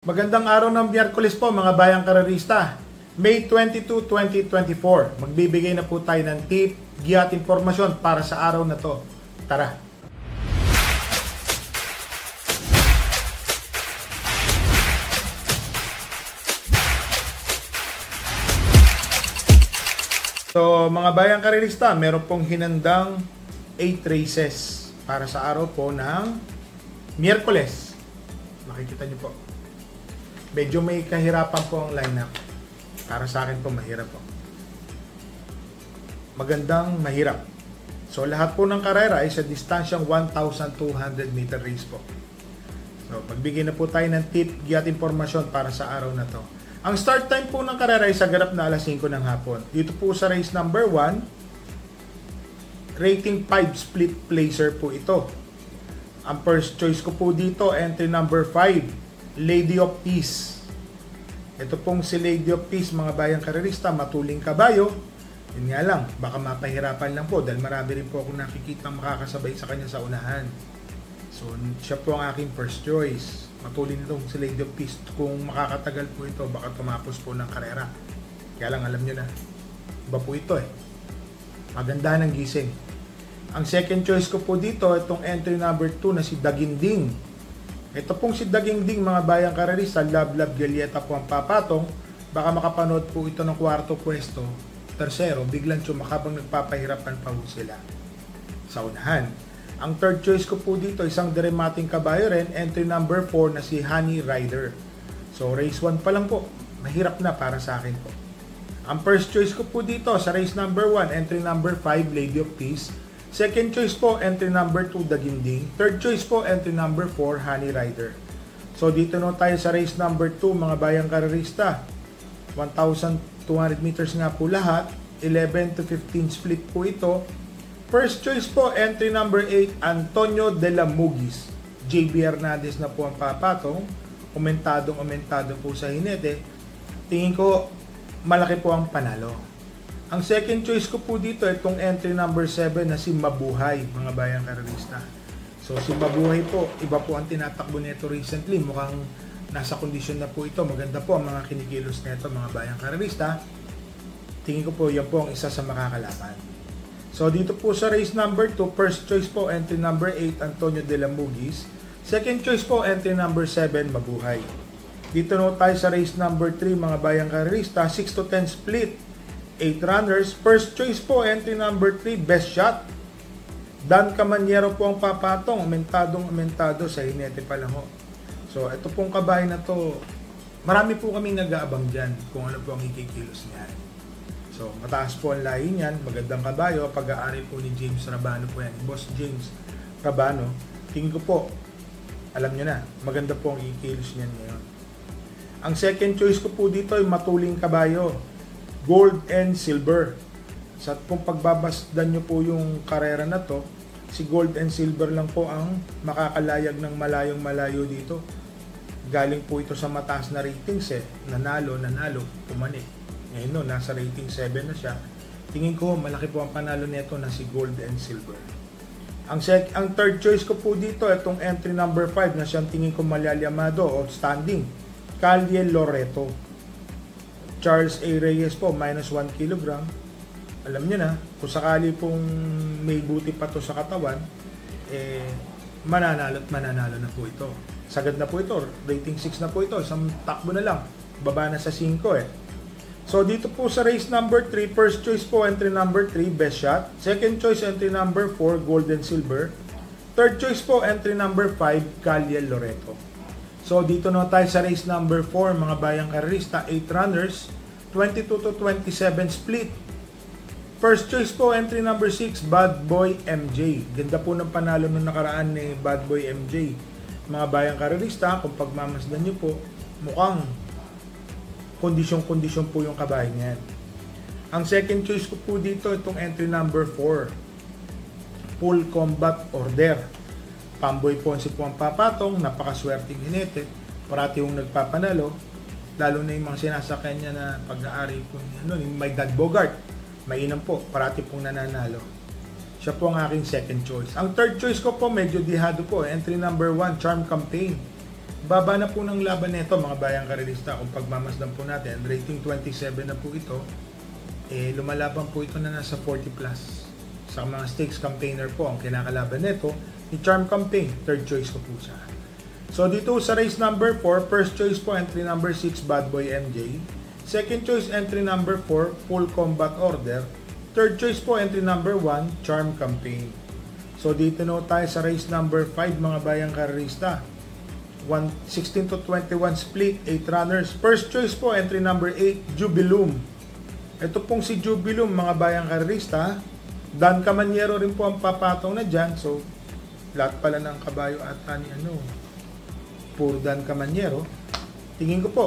Magandang araw ng Miyerkules po mga bayang karerista. May 22, 2024. Magbibigay na po tayo ng tip, giya at informasyon para sa araw na to. Tara! So mga bayang karerista, meron pong hinandang 8 races para sa araw po ng Miyerkules. Makikita niyo po. Medyo may kahirapan po ang lineup. Para sa akin po mahirap po. Magandang mahirap. So lahat po ng karera ay sa distansyang 1,200 meter race po. So magbigay na po tayo ng tip, giya at informasyon para sa araw na to. Ang start time po ng karera ay sa ganap na alas 5 ng hapon. Dito po sa race number 1, rating 5 split placer po ito. Ang first choice ko po dito, entry number 5, Lady of Peace. Ito pong si Lady of Peace, mga bayang karerista, matuling kabayo. Yun nga lang, baka mapahirapan lang po dahil marami rin po akong nakikita makakasabay sa kanya sa unahan. So, siya po ang aking first choice. Matuling itong si Lady of Peace. Kung makakatagal po ito, baka tumapos po ng karera. Kaya lang, alam nyo na, iba po ito eh. Maganda ng gising. Ang second choice ko po dito, itong entry number 2 na si Daginding. Ito pong si Daginding, mga bayang karerista, Love Galieta po ang papatong. Baka makapanood po ito ng kwarto pwesto, tersero, biglang chumakabang nagpapahirapan pa po sila sa unahan. Ang third choice ko po dito, isang dramating kabayo rin, entry number 4 na si Honey Rider. So race 1 pa lang po, mahirap na para sa akin po. Ang first choice ko po dito sa race number 1, entry number 5, Lady of Peace. Second choice po, entry number 2, Daginding. Third choice po, entry number 4, Honey Rider. So dito na tayo sa race number 2, mga bayang karerista. 1,200 meters nga po lahat. 11 to 15 split po ito. First choice po, entry number 8, Antonio de la Mugis. JB Hernandez na po ang papatong. Umentado po sa hinete. Tingin ko, malaki po ang panalo. Ang second choice ko po dito, itong entry number 7 na si Mabuhay, mga bayang karerista. So si Mabuhay po, iba po ang tinatakbo nito recently. Mukhang nasa kondisyon na po ito. Maganda po ang mga kinikilos nito, mga bayang karerista. Tingin ko po, yan po ang isa sa makakalaban. So dito po sa race number 2, first choice po, entry number 8, Antonio de la Mugis. Second choice po, entry number 7, Mabuhay. Dito na tayo sa race number 3, mga bayang karerista, 6 to 10 split. 8 runners. First choice po, entry number 3, Best Shot. Dan Camaniero po ang papatong. Amentado sa hinete pa lang ho. So, ito pong kabayo na to, marami po kaming nag-aabang dyan kung ano po ang ikikilos niyan. So, mataas po ang lahi niyan. Magandang kabayo. Pag-aari po ni James Rabano po yan. Boss James Rabano. Tingin ko po, alam nyo na, maganda po ang ikikilos niyan ngayon. Ang second choice ko po dito ay matuling kabayo. Gold and Silver. Sa kung pagbabasdan nyo po yung karera na to, si Gold and Silver lang po ang makakalayag ng malayong-malayo dito. Galing po ito sa mataas na ratings eh. Nanalo, pumanik. Ngayon no, nasa rating 7 na siya. Tingin ko, malaki po ang panalo nito na si Gold and Silver. Ang third choice ko po dito, itong entry number 5 na siyang tingin ko malalyamado, outstanding. Calle Loreto. Charles A. Reyes po, minus 1 kilogram. Alam nyo na, kung sakali pong may buti pa to sa katawan, mananalo na po ito. Sagad na po ito, rating 6 na po ito, isang takbo na lang, baba na sa 5 eh. So dito po sa race number 3, first choice po, entry number 3, Best Shot. Second choice, entry number 4, Gold and Silver. Third choice po, entry number 5, Calle Loreto. So dito na tayo sa race number 4, mga bayang karerista, 8 runners, 22 to 27 split. First choice po, entry number 6, Bad Boy MJ. Ganda po ng panalo nung nakaraan ni Bad Boy MJ. Mga bayang karerista, kung pagmamasdan nyo po, mukhang kondisyon po yung kabayo niyan. Ang second choice ko po dito, itong entry number 4, Full Combat Order. Pamboy Ponce po ang papatong, napakaswerteng hinete, parati yung nagpapanalo, lalo na yung mga sinasakyan niya na pag-aari po niya, may Dad Bogart, mainam po, parati pong nananalo. Siya po ang aking second choice. Ang third choice ko po, medyo dihado po, entry number 1, Charm Campaign. Baba na po ng laban nito mga bayang karerista. Kung pagmamasdan po natin, rating 27 na po ito, lumalaban po ito na nasa 40 plus. Sa mga stakes campaigner po, ang kinakalaban nito, ni Charm Campaign, third choice ko po siya. So dito sa race number 4, first choice po entry number 6, Bad Boy MJ. Second choice entry number 4, Full Combat Order. Third choice po entry number 1, Charm Campaign. So dito na tayo sa race number 5 mga bayang karerista. 16 to 21 split, 8 runners. First choice po entry number 8, Jubilum. Ito pong si Jubilum mga bayang karerista. Dan Camanyero rin po ang papatong na dyan. So lahat pala ng kabayo ata ni puro Dan Camanyero. Tingin ko po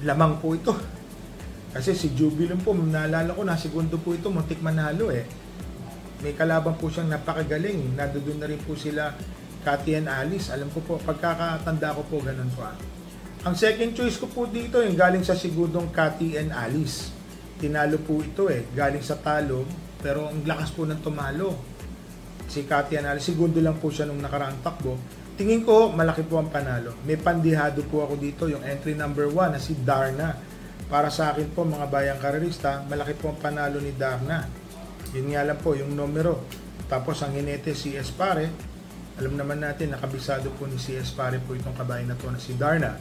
lamang po ito. Kasi si Jubilum po, naalala ko, segundo po ito, muntik manalo May kalaban po siyang napakagaling. Nandoon na rin po sila, Cathy and Alice. Alam ko po, pagkakatanda ko po, ganun po. Ang second choice ko po dito, yung galing sa segundong Cathy and Alice. Tinalo po ito galing sa talo, pero ang lakas po ng tumalo. Si Cathy and Alice, segundo lang po siya nung nakaraang takbo. Tingin ko, malaki po ang panalo. May pandihado po ako dito, yung entry number 1 na si Darna. Para sa akin po, mga bayang karerista, malaki po ang panalo ni Darna. Yun nga lang po, yung numero. Tapos ang hinete si Espare. Alam naman natin, nakabisado po ni si Espare po itong kabayan na to na si Darna.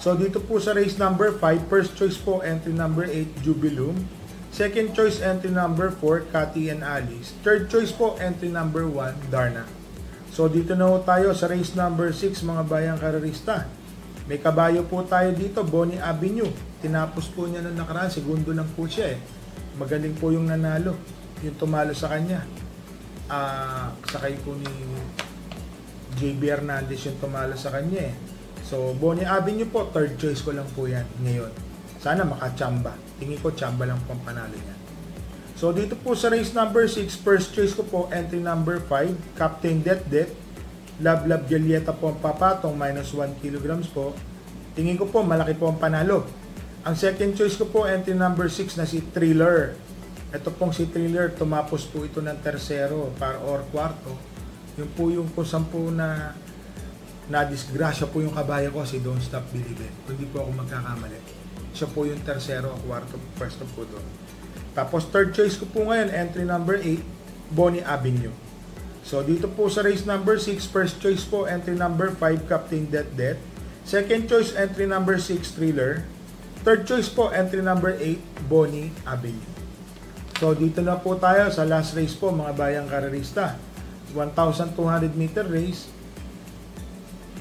So dito po sa race number 5, first choice po entry number 8, Jubilum. Second choice entry number 4, Cathy and Alice. Third choice po entry number 1, Darna. So dito na po tayo sa race number 6 mga bayang karerista. May kabayo po tayo dito, Bonnie Avenue. Tinapos po niya noong nakaraan, segundo lang po siya Magaling po yung nanalo, yung tumalo sa kanya. Sakay po ni JB Hernandez yung tumalo sa kanya So Bonnie Avenue po, third choice ko lang po yan ngayon. Sana makachamba. Tingin ko chamba lang po ang panalo niya. So dito po sa race number 6, first choice ko po entry number 5, Captain Det. Love Julieta po ang papatong, minus 1 kilograms po. Tingin ko po malaki po ang panalo. Ang second choice ko po entry number 6 na si Thriller. Ito pong si Thriller, tumapos po ito ng tersero or kwarto. Yung po yung kung saan po na disgrasya po yung kabayo ko, si Don't Stop Believin'. Hindi po ako magkakamali. Siya po yung tersero o kwarto, first po doon. Tapos third choice ko po ngayon, entry number 8, Bonnie Avenue. So dito po sa race number 6, first choice po entry number 5, Captain Det. Second choice entry number 6, Thriller. Third choice po entry number 8, Bonnie Avenue. So dito na po tayo sa last race po mga bayang karerista. 1,200 meter race.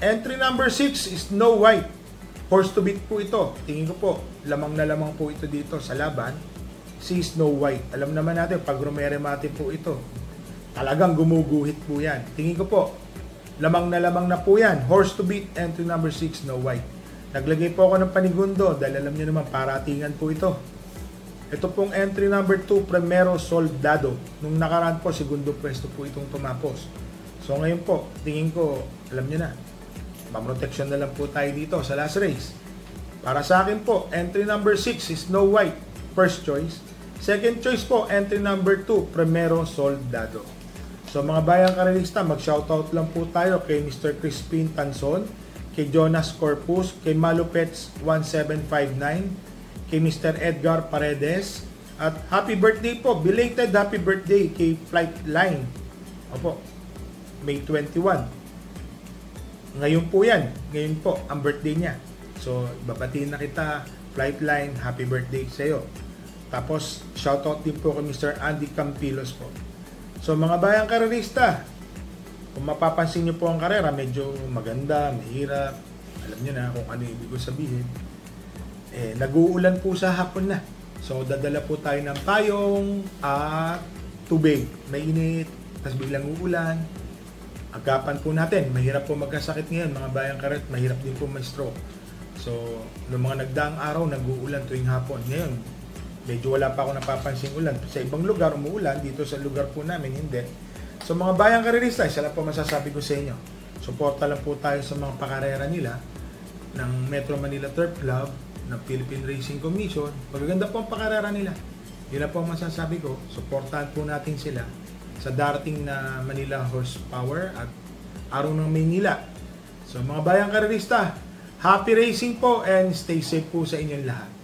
Entry number 6 is Snow White. Horse to beat po ito. Tingin ko po, lamang na lamang po ito dito sa laban. Si Snow White. Alam naman natin, pag rumeremate po ito, talagang gumuguhit po yan. Tingin ko po, lamang na po yan. Horse to beat, entry number 6, Snow White. Naglagay po ako ng panigundo dahil alam nyo naman, paratingan po ito. Ito pong entry number 2, Primero Soldado. Nung nakaraan po, segundo pwesto po itong tumapos. So ngayon po, tingin ko, alam nyo na, paproteksyon na lang po tayo dito sa last race. Para sa akin po, entry number 6 is Snow White, first choice. Second choice po, entry number 2, Primero Soldado. So mga bayang karelista, mag-shoutout lang po tayo kay Mr. Crispin Tanson, kay Jonas Corpus, kay Malupets 1759, kay Mr. Edgar Paredes, at happy birthday po, belated happy birthday kay Flightline. Opo, May 21. Ngayon po yan, ngayon po ang birthday niya. So, babatiin na kita, Flightline, happy birthday sa iyo. Tapos, shoutout din po kay Mr. Andy Campilos po. So, mga bayang karerista, kung mapapansin niyo po ang karera, medyo maganda, mahirap. Alam niyo na kung ano ibig ko sabihin. Nag-uulan po sa hapon na. So, dadala po tayo ng payong at tubig. May init, tapos biglang uulan. Agapan po natin. Mahirap po magkasakit ngayon, mga bayang karet. Mahirap din po may stroke. So, noong mga nagdaang araw, nag-uulan tuwing hapon. Ngayon, medyo wala pa ako napapansing ulan. Sa ibang lugar, umuulan. Dito sa lugar po namin, hindi. So, mga bayang karerista, isa lang po masasabi ko sa inyo. Suporta lang po tayo sa mga pakarera nila ng Metro Manila Turf Club, ng Philippine Racing Commission. Magaganda po ang pakarera nila. Yun na po ang masasabi ko. Suportahan po natin sila sa darating na Manila Horsepower at Araw ng Maynila So mga bayang karerista, happy racing po and stay safe po sa inyong lahat.